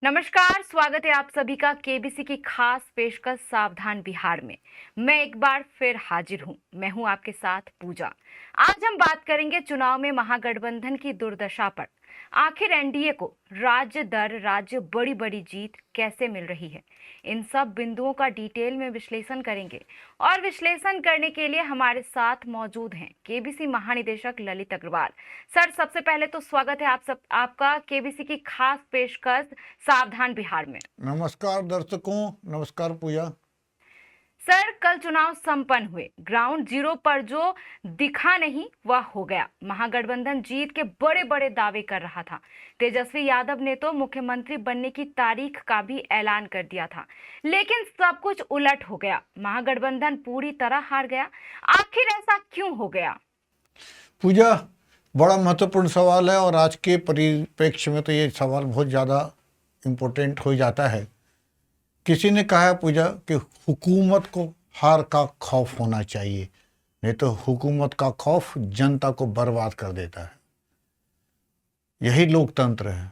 नमस्कार, स्वागत है आप सभी का केबीसी की खास पेशकश सावधान बिहार में। मैं एक बार फिर हाजिर हूं। मैं हूं आपके साथ पूजा। आज हम बात करेंगे चुनाव में महागठबंधन की दुर्दशा पर। आखिर एनडीए को राज्य दर राज्य बड़ी बड़ी जीत कैसे मिल रही है, इन सब बिंदुओं का डिटेल में विश्लेषण करेंगे। और विश्लेषण करने के लिए हमारे साथ मौजूद हैं केबीसी महानिदेशक ललित अग्रवाल। सर, सबसे पहले तो स्वागत है आपका केबीसी की खास पेशकश सावधान बिहार में। नमस्कार दर्शकों, नमस्कार पूजा। सर, कल चुनाव संपन्न हुए। ग्राउंड जीरो पर जो दिखा नहीं वह हो गया। महागठबंधन जीत के बड़े बड़े दावे कर रहा था। तेजस्वी यादव ने तो मुख्यमंत्री बनने की तारीख का भी ऐलान कर दिया था, लेकिन सब कुछ उलट हो गया। महागठबंधन पूरी तरह हार गया। आखिर ऐसा क्यों हो गया? पूजा, बड़ा महत्वपूर्ण सवाल है और आज के परिप्रेक्ष्य में तो ये सवाल बहुत ज़्यादा इम्पोर्टेंट हो जाता है। किसी ने कहा है पूजा कि हुकूमत को हार का खौफ होना चाहिए, नहीं तो हुकूमत का खौफ जनता को बर्बाद कर देता है। यही लोकतंत्र है।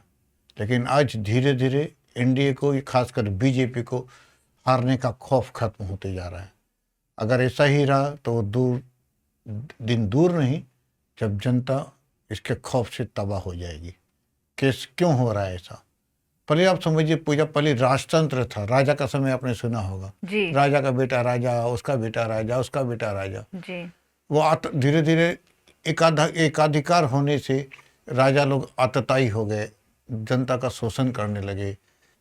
लेकिन आज धीरे धीरे एनडीए को, खासकर बीजेपी को हारने का खौफ खत्म होते जा रहा है। अगर ऐसा ही रहा तो दिन दूर नहीं जब जनता इसके खौफ से तबाह हो जाएगी। केस क्यों हो रहा है ऐसा? पहले आप समझिए पूजा, पहले राजतंत्र था। राजा का समय आपने सुना होगा जी। राजा का बेटा राजा, उसका बेटा राजा, उसका बेटा राजा जी। वो धीरे धीरे एकाधिकार होने से राजा लोग आतताई हो गए, जनता का शोषण करने लगे,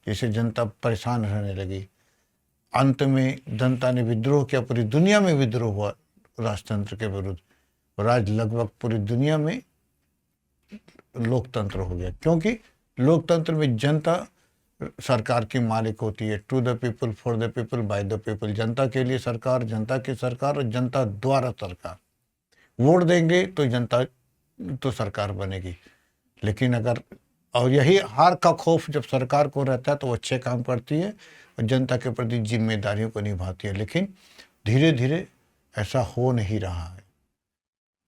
जिससे जनता परेशान रहने लगी। अंत में जनता ने विद्रोह किया, पूरी दुनिया में विद्रोह हुआ राजतंत्र के विरुद्ध। और आज लगभग पूरी दुनिया में लोकतंत्र हो गया, क्योंकि लोकतंत्र में जनता सरकार की मालिक होती है। To the people, for the people, by the people. जनता के लिए सरकार, जनता की सरकार और जनता द्वारा सरकार। वोट देंगे तो जनता तो सरकार बनेगी। लेकिन अगर, और यही हार का खौफ जब सरकार को रहता है तो वो अच्छे काम करती है और जनता के प्रति जिम्मेदारियों को निभाती है। लेकिन धीरे धीरे ऐसा हो नहीं रहा है।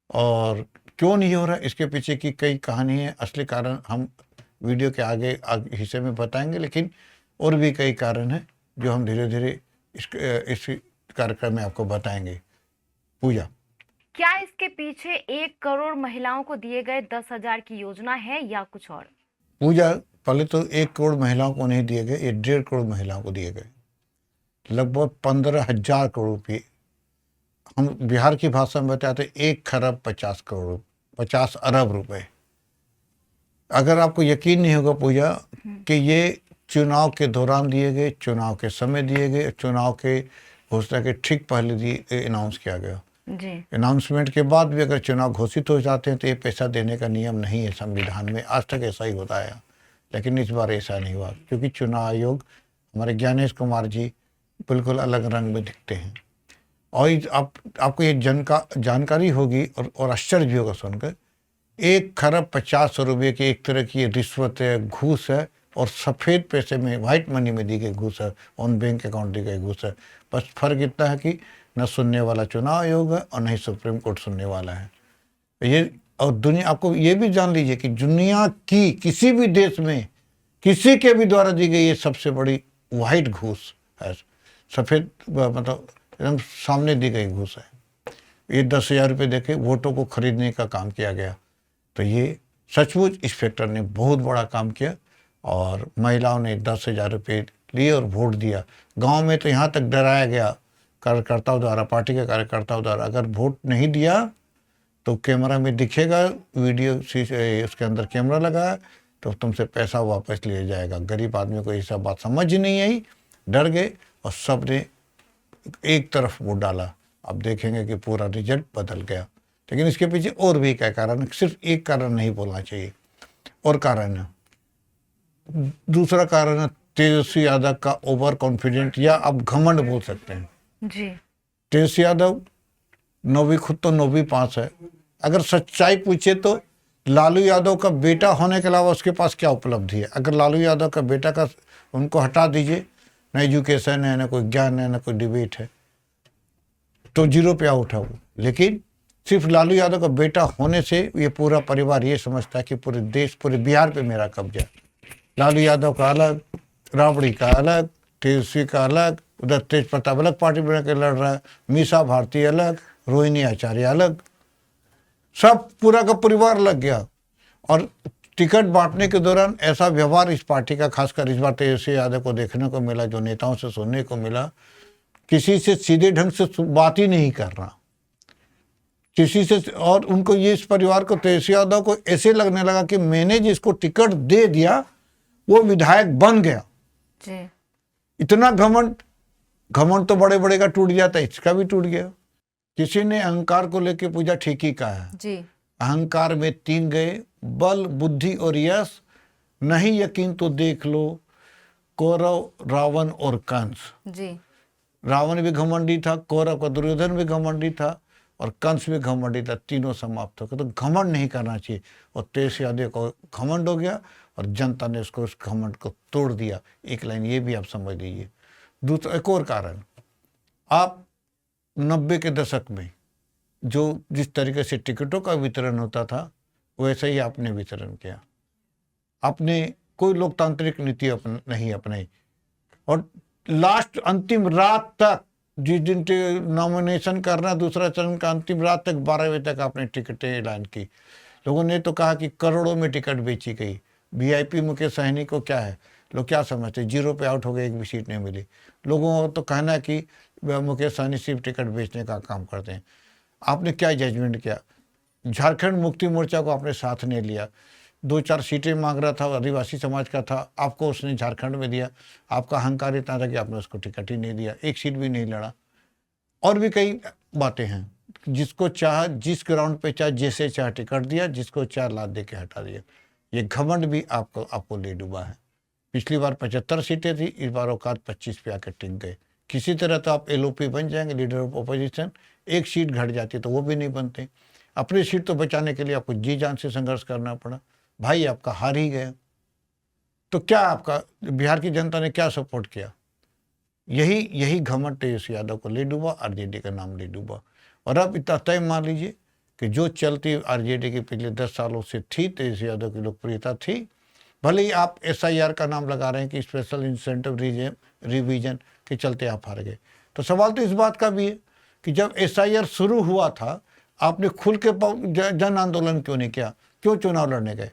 और क्यों नहीं हो रहा, इसके पीछे की कई कहानी है। असली कारण हम वीडियो के आगे हिस्से में बताएंगे, लेकिन और भी कई कारण हैं जो हम धीरे धीरे इस कार्यक्रम में आपको बताएंगे। पूजा, क्या इसके पीछे 1 करोड़ महिलाओं को दिए गए 10,000 की योजना है या कुछ और? पूजा, पहले तो 1 करोड़ महिलाओं को नहीं दिए गए, ये 1.5 करोड़ महिलाओं को दिए गए। लगभग 15,000 करोड़ रुपये। हम बिहार की भाषा में बताते 1 खरब 50 अरब रुपए। अगर आपको यकीन नहीं होगा पूजा कि ये चुनाव के दौरान दिए गए, चुनाव के समय दिए गए, चुनाव के घोषणा के ठीक पहले अनाउंस किया गया। जी। अनाउंसमेंट के बाद भी अगर चुनाव घोषित हो जाते हैं तो ये पैसा देने का नियम नहीं है संविधान में। आज तक ऐसा ही होता है, लेकिन इस बार ऐसा नहीं हुआ, क्योंकि चुनाव आयोग, हमारे ज्ञानेश कुमार जी बिल्कुल अलग रंग में दिखते हैं। और आपको ये जानकारी होगी और आश्चर्य भी होगा सुनकर, 1 खरब 50 रुपये की एक तरह की रिश्वत है, घूस है, और सफ़ेद पैसे में, वाइट मनी में दी गई घूस है, ऑन बैंक अकाउंट दी गई घूस है। बस फर्क इतना है कि न सुनने वाला चुनाव आयोग है और न ही सुप्रीम कोर्ट सुनने वाला है ये। और दुनिया, आपको ये भी जान लीजिए कि दुनिया की किसी भी देश में किसी के भी द्वारा दी गई ये सबसे बड़ी वाइट घूस है। सफ़ेद मतलब एकदम सामने दी गई घूस है। ये 10,000 रुपये देके वोटों को खरीदने का काम किया गया। तो ये सचमुच इंस्पेक्टर ने बहुत बड़ा काम किया और महिलाओं ने 10,000 रुपये लिए और वोट दिया। गांव में तो यहाँ तक डराया गया कार्यकर्ताओं द्वारा, पार्टी के कार्यकर्ताओं द्वारा, अगर वोट नहीं दिया तो कैमरा में दिखेगा, वीडियो उसके अंदर कैमरा लगा है तो तुमसे पैसा वापस लिया जाएगा। गरीब आदमी को ये सब बात समझ ही नहीं आई, डर गए और सब ने एक तरफ वोट डाला। अब देखेंगे कि पूरा रिजल्ट बदल गया। लेकिन इसके पीछे और भी क्या कारण है, सिर्फ एक कारण नहीं बोलना चाहिए, और कारण है। दूसरा कारण है तेजस्वी यादव का ओवर कॉन्फिडेंट, या आप घमंड बोल सकते हैं जी। तेजस्वी यादव खुद तो 9वीं पास है। अगर सच्चाई पूछे तो लालू यादव का बेटा होने के अलावा उसके पास क्या उपलब्धि है? अगर लालू यादव का बेटा का, उनको हटा दीजिए, न एजुकेशन है, न कोई ज्ञान है, न कोई डिबेट है, तो जीरो पे आउट है वो। लेकिन सिर्फ लालू यादव का बेटा होने से ये पूरा परिवार ये समझता है कि पूरे देश, पूरे बिहार पे मेरा कब्जा है। लालू यादव का अलग, राबड़ी का अलग, तेजस्वी का अलग, उधर तेज प्रताप अलग पार्टी बना के लड़ रहा है, मीसा भारती अलग, रोहिणी आचार्य अलग, सब पूरा का परिवार लग गया। और टिकट बांटने के दौरान ऐसा व्यवहार इस पार्टी का, खासकर इस बार तेजस्वी यादव को देखने को मिला, जो नेताओं से सुनने को मिला, किसी से सीधे ढंग से बात ही नहीं कर रहा किसी से। और उनको ये, इस परिवार को, तेजस्वी यादव को ऐसे लगने लगा कि मैंने जिसको टिकट दे दिया वो विधायक बन गया। जी। इतना घमंड, घमंड तो बड़े बड़े का टूट जाता है, इसका भी टूट गया। किसी ने अहंकार को लेकर पूजा ठीक ही कहा है जी। अहंकार में 3 गए, बल, बुद्धि और यश, नहीं यकीन तो देख लो कौरव, रावण और कंस। जी। रावण भी घमंडी था, कौरव का दुर्योधन भी घमंडी था और कंस भी घमंडी था, तीनों समाप्त हो गए। तो घमंड नहीं करना चाहिए, और तेजस्वी यादव को घमंड हो गया और जनता ने उसको, उस घमंड को तोड़ दिया। एक लाइन ये भी आप समझ लीजिए। दूसरा एक और कारण, आप 90 के दशक में जो जिस तरीके से टिकटों का वितरण होता था वैसे ही आपने वितरण किया। आपने कोई लोकतांत्रिक नीति नहीं अपनाई, और लास्ट अंतिम रात तक, जिस दिन नॉमिनेशन करना दूसरा चरण का, अंतिम रात तक 12 बजे तक आपने टिकटें ऐलान की। लोगों ने तो कहा कि करोड़ों में टिकट बेची गई। वीआईपी मुकेश सहनी को क्या है, लोग क्या समझते, 0 पे आउट हो गए, एक भी सीट नहीं मिली। लोगों को तो कहना है कि मुकेश सहनी सिर्फ टिकट बेचने का काम करते हैं। आपने क्या जजमेंट किया? झारखंड मुक्ति मोर्चा को आपने साथ नहीं लिया, 2-4 सीटें मांग रहा था, आदिवासी समाज का था, आपको उसने झारखंड में दिया। आपका अहंकार इतना था कि आपने उसको टिकट ही नहीं दिया, एक सीट भी नहीं लड़ा। और भी कई बातें हैं, जिसको चाह, जिस ग्राउंड पे चाह, जैसे चाह टिकट दिया, जिसको चाह लाद दे के हटा दिया। ये घमंड भी आपको ले डूबा है। पिछली बार 75 सीटें थी, इस बार औकात 25 पे आकर टिक गए। किसी तरह तो आप एलओपी बन जाएंगे, लीडर ऑफ अपोजिशन। एक सीट घट जाती तो वो भी नहीं बनते। अपनी सीट तो बचाने के लिए आपको जी जान से संघर्ष करना पड़ा। भाई आपका हार ही गया। तो क्या आपका बिहार की जनता ने क्या सपोर्ट किया? यही घमंड तेजस्वी यादव को ले डूबा, आरजेडी का नाम ले डूबा। और अब इतना तय मान लीजिए कि जो चलती आरजेडी के पिछले 10 सालों से थी, तेजस्वी यादव की लोकप्रियता थी। भले ही आप एसआईआर का नाम लगा रहे हैं कि स्पेशल इंसेंटिव रिवीजन के चलते आप हार गए, तो सवाल तो इस बात का भी है कि जब एसआईआर शुरू हुआ था, आपने खुल के जन आंदोलन क्यों नहीं किया? क्यों चुनाव लड़ने गए?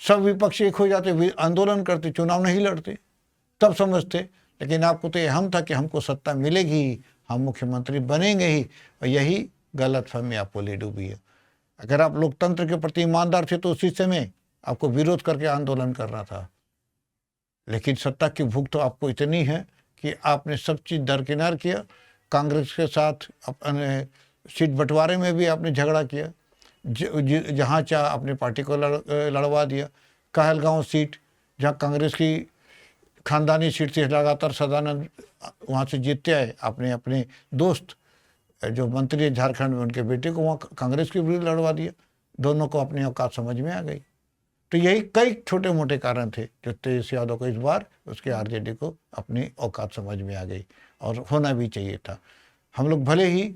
सब विपक्ष एक हो जाते, आंदोलन करते, चुनाव नहीं लड़ते, तब समझते। लेकिन आपको तो ये हम था कि हमको सत्ता मिलेगी ही, हम मुख्यमंत्री बनेंगे ही, और यही गलतफहमी आपको ले डूबी है। अगर आप लोकतंत्र के प्रति ईमानदार थे तो उसी समय आपको विरोध करके आंदोलन करना था। लेकिन सत्ता की भूख तो आपको इतनी है कि आपने सब चीज़ दरकिनार किया। कांग्रेस के साथ अपने सीट बंटवारे में भी आपने झगड़ा किया, जहाँ चाह अपनी पार्टी को लड़वा दिया। कहलगांव सीट, जहाँ कांग्रेस की खानदानी सीट से लगातार सदानंद वहाँ से जीतते आए, आपने अपने दोस्त जो मंत्री है झारखंड में, उनके बेटे को वहाँ कांग्रेस के विरुद्ध लड़वा दिया। दोनों को अपनी औकात समझ में आ गई। तो यही कई छोटे मोटे कारण थे जो तेजस्वी यादव को इस बार उसके आरजेडी को अपनी औकात समझ में आ गई, और होना भी चाहिए था। हम लोग भले ही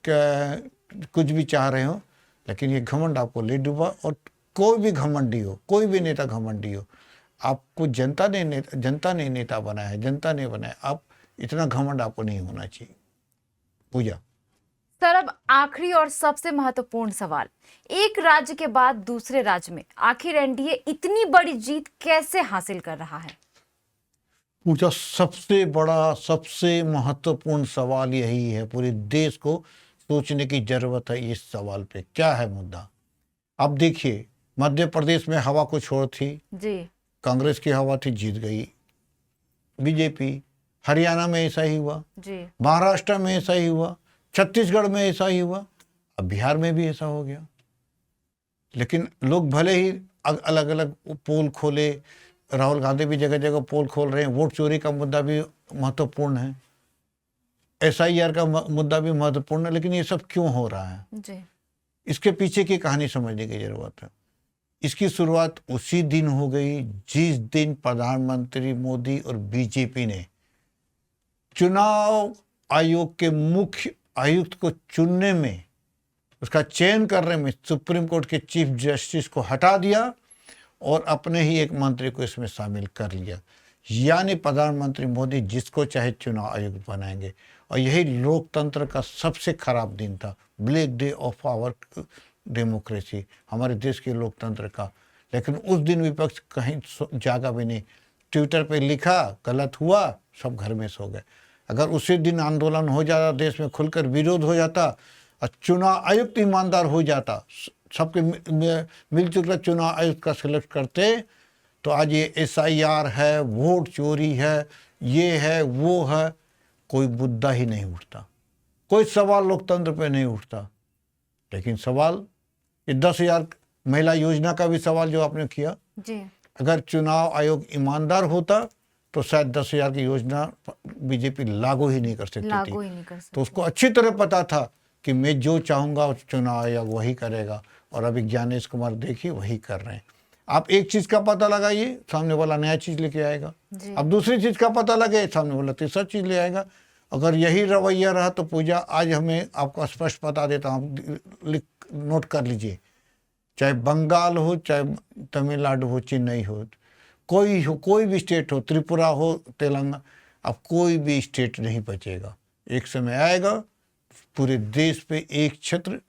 कुछ भी चाह रहे हो, लेकिन ये घमंड आपको ले डूबा। और कोई भी घमंडी हो, कोई भी नेता घमंडी हो, आपको जनता ने नेता बनाया है, जनता ने बनाया। आप इतना घमंड आपको नहीं होना चाहिए। पूजा सर, अब आखिरी और सबसे महत्वपूर्ण सवाल, एक राज्य के बाद दूसरे राज्य में आखिर एनडीए इतनी बड़ी जीत कैसे हासिल कर रहा है? पूजा, सबसे बड़ा, सबसे महत्वपूर्ण सवाल यही है। पूरे देश को सोचने की जरूरत है इस सवाल पे। क्या है मुद्दा? अब देखिए, मध्य प्रदेश में हवा को छोड़ थी जी, कांग्रेस की हवा थी, जीत गई बीजेपी। हरियाणा में ऐसा ही हुआ जी, महाराष्ट्र में ऐसा ही हुआ, छत्तीसगढ़ में ऐसा ही हुआ, अब बिहार में भी ऐसा हो गया। लेकिन लोग भले ही अलग अलग पोल खोले, राहुल गांधी भी जगह जगह पोल खोल रहे हैं, वोट चोरी का मुद्दा भी महत्वपूर्ण है, एसआईआर का मुद्दा भी महत्वपूर्ण है, लेकिन ये सब क्यों हो रहा है जी, इसके पीछे की कहानी समझने की जरूरत है। इसकी शुरुआत उसी दिन हो गई जिस दिन प्रधानमंत्री मोदी और बीजेपी ने चुनाव आयोग के मुख्य आयुक्त को चुनने में, उसका चयन करने में सुप्रीम कोर्ट के चीफ जस्टिस को हटा दिया और अपने ही एक मंत्री को इसमें शामिल कर लिया। यानी प्रधानमंत्री मोदी जिसको चाहे चुनाव आयुक्त बनाएंगे, और यही लोकतंत्र का सबसे खराब दिन था, black day of our democracy, हमारे देश के लोकतंत्र का। लेकिन उस दिन विपक्ष कहीं जागा भी नहीं, ट्विटर पे लिखा, गलत हुआ, सब घर में सो गए। अगर उसी दिन आंदोलन हो जाता, देश में खुलकर विरोध हो जाता और चुनाव आयुक्त ईमानदार हो जाता, सबके मिलजुल कर चुनाव आयुक्त का सिलेक्ट करते, तो आज ये SIR है, वोट चोरी है, ये है, वो है, कोई मुद्दा ही नहीं उठता, कोई सवाल लोकतंत्र पे नहीं उठता। लेकिन सवाल ये 10,000 महिला योजना का भी सवाल जो आपने किया जी, अगर चुनाव आयोग ईमानदार होता तो शायद 10,000 की योजना बीजेपी लागू ही नहीं कर सकती लागू थी। ही नहीं कर सकते। तो उसको अच्छी तरह पता था कि मैं जो चाहूँगा चुनाव आयोग वही करेगा, और अभी ज्ञानेश कुमार देखिए वही कर रहे हैं। आप एक चीज़ का पता लगाइए, सामने वाला नया चीज़ लेके आएगा। जी। अब दूसरी चीज़ का पता लगे, सामने वाला तीसरा चीज़ ले आएगा। अगर यही रवैया रहा तो पूजा, आज हमें आपको स्पष्ट बता देता हूँ, नोट कर लीजिए, चाहे बंगाल हो, चाहे तमिलनाडु हो, चेन्नई हो, कोई भी स्टेट हो, त्रिपुरा हो, तेलंगाना, अब कोई भी स्टेट नहीं बचेगा। एक समय आएगा पूरे देश पे एक छत्र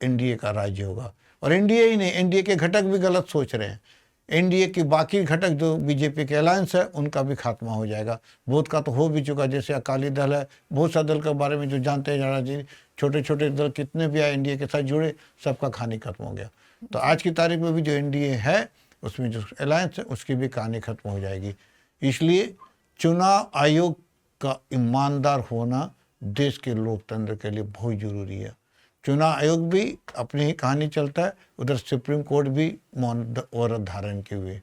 एनडीए का राज्य होगा। और एनडीए ही नहीं, एनडीए के घटक भी गलत सोच रहे हैं। एनडीए के बाकी घटक जो बीजेपी के अलायंस है उनका भी खात्मा हो जाएगा। बहुत का तो हो भी चुका, जैसे अकाली दल है, बहुत सा दल के बारे में जो जानते हैं जरा जी, छोटे छोटे दल कितने भी आए एनडीए के साथ जुड़े, सबका कहानी खत्म हो गया। तो आज की तारीख में भी जो एनडीए है उसमें जो अलायंस है उसकी भी कहानी खत्म हो जाएगी। इसलिए चुनाव आयोग का ईमानदार होना देश के लोकतंत्र के लिए बहुत जरूरी है। चुनाव आयोग भी अपनी ही कहानी चलता है, उधर सुप्रीम कोर्ट भी मौन व्रत धारण किए हुए,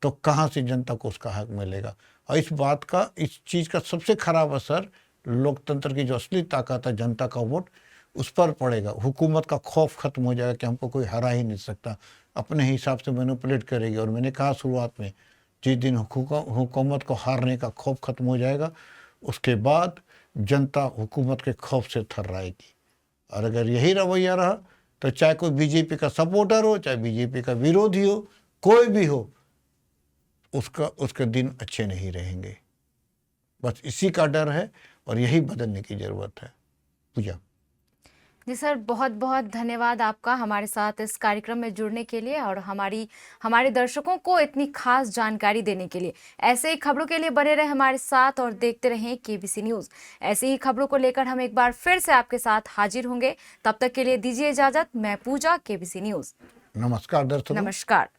तो कहाँ से जनता को उसका हक मिलेगा। और इस बात का, इस चीज़ का सबसे खराब असर लोकतंत्र की जो असली ताकत है, जनता का वोट, उस पर पड़ेगा। हुकूमत का खौफ खत्म हो जाएगा कि हमको कोई हरा ही नहीं सकता, अपने हिसाब से मैनिपुलेट करेगी। और मैंने कहा शुरुआत में, जिस दिन हुकूमत को हारने का खौफ खत्म हो जाएगा, उसके बाद जनता हुकूमत के खौफ से थर्राएगी। और अगर यही रवैया रहा तो चाहे कोई बीजेपी का सपोर्टर हो, चाहे बीजेपी का विरोधी हो, कोई भी हो, उसके दिन अच्छे नहीं रहेंगे। बस इसी का डर है और यही बदलने की ज़रूरत है। पूजा जी सर, बहुत बहुत धन्यवाद आपका हमारे साथ इस कार्यक्रम में जुड़ने के लिए और हमारे दर्शकों को इतनी खास जानकारी देने के लिए। ऐसे ही खबरों के लिए बने रहे हमारे साथ और देखते रहें केबीसी न्यूज़। ऐसी ही खबरों को लेकर हम एक बार फिर से आपके साथ हाजिर होंगे। तब तक के लिए दीजिए इजाज़त। मैं पूजा, केबीसी न्यूज़। नमस्कार दर्शकों। नमस्कार।